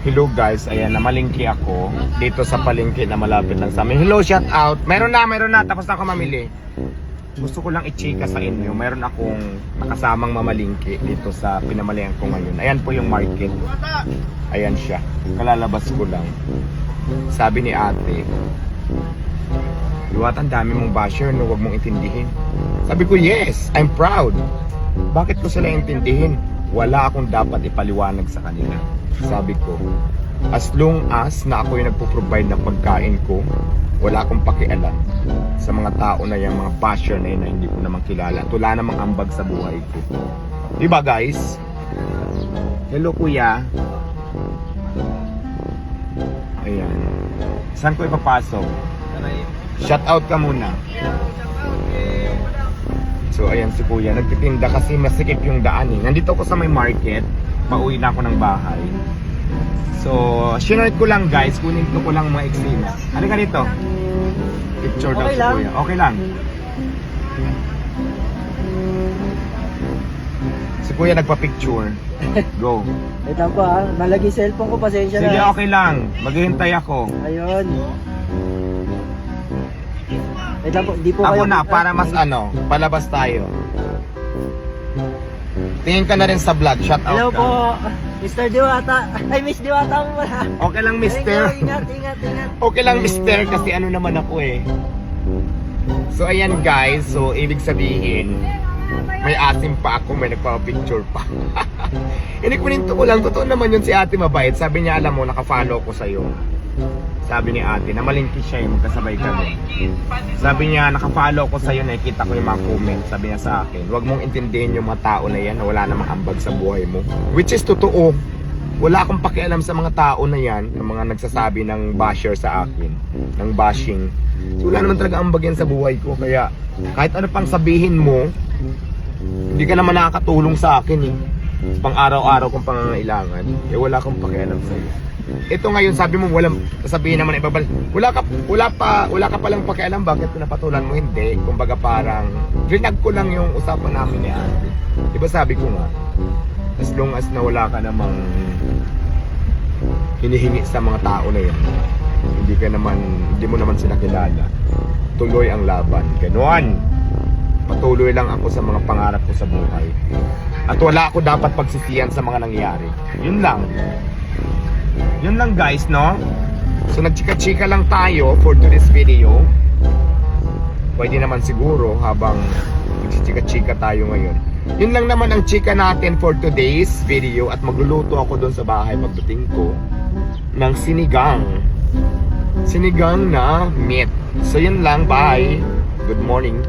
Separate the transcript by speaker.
Speaker 1: Hello guys, ayan, namalingki ako dito sa palengke na malapit lang sa amin. Hello, shout out. Meron na, tapos na ako mamili. Gusto ko lang i-chika sa inyo. Meron akong nakasamang mamalingki dito sa pinamalihan ko ngayon. Ayan po yung market. Ayan siya. Kalalabas ko lang. Sabi ni ate, Diwata, ang dami mong basher, no? Huwag mong intindihin. Sabi ko, yes, I'm proud. Bakit ko sila intindihin? Wala akong dapat ipaliwanag sa kanila. Sabi ko, as long as na ako yung nagpo-provide ng pagkain ko, wala akong pakialam sa mga tao na yan, mga basher na yun na hindi ko naman kilala. At wala namang ambag sa buhay ko. Diba guys? Hello kuya. Ayan. Saan ko ipapasok? Shout out ka muna. So ayan si kuya, nagtitinda kasi masikip yung daan eh. Nandito ako sa may market, pauwi na ako ng bahay. So, sinort ko lang guys, kunin ko lang mga eksena. Ano ka dito? Picture daw
Speaker 2: Okay
Speaker 1: si
Speaker 2: lang.
Speaker 1: kuya. Okay lang. Si kuya nagpa-picture. Go.
Speaker 2: Wait lang po ha, nalagi cellphone ko, pasensya
Speaker 1: Sige,
Speaker 2: na.
Speaker 1: okay lang. Maghihintay ako.
Speaker 2: Ayun. Wait lang po, di po
Speaker 1: Ako
Speaker 2: kayo...
Speaker 1: na, para mas palabas tayo. Tingin ka na rin sa vlog, shout out
Speaker 2: Hello
Speaker 1: ka.
Speaker 2: po, Mr. Diwata. Ay, Miss Diwata mo pala.
Speaker 1: Okay lang, mister.
Speaker 2: Ingat, ingat, ingat.
Speaker 1: Okay lang, mister, kasi ano naman ako eh. So, ayan guys. So, ibig sabihin, may asim pa ako, may nagpa-picture pa. Inikwento ko lang, totoo naman yun si ate mabait. Sabi niya, alam mo, nakafollow ko sa'yo. Sabi ni ate, namalingki siya yung magkasabay kami. Sabi niya, nakafollow ko sa'yo, nakikita ko yung mga comment. Sabi niya sa akin, huwag mong intindihin yung mga tao na yan na wala namang ambag sa buhay mo. Which is totoo. Wala akong pakialam sa mga tao na yan, ng mga nagsasabi ng basher sa akin, ng bashing. So, wala naman talaga ambag yan sa buhay ko. Kaya, kahit ano pang sabihin mo, hindi ka naman nakakatulong sa akin eh. Pang araw-araw kong pangangailangan, eh wala akong pakialam sa'yo. Ito ngayon, sabi mo walang sabihin naman ibabalik. Wala ka palang pakialam, bakit pinapatulan mo? Hindi. Kumbaga parang rinag ko lang yung usapan namin ni ate. Diba sabi ko nga, as long as na wala ka namang hinihingi sa mga tao na yan, hindi mo naman sila kilala, tuloy ang laban. Ganon. Patuloy lang ako sa mga pangarap ko sa buhay. At wala ako dapat pagsisiyan sa mga nangyari. Yun lang. Yun lang guys, no? So nagchika-chika lang tayo for today's video. Pwede naman siguro habang nagchika-chika tayo ngayon. Yun lang naman ang chika natin for today's video. At magluluto ako doon sa bahay pagdating ko ng sinigang. Sinigang na meat. So yun lang, bye. Good morning.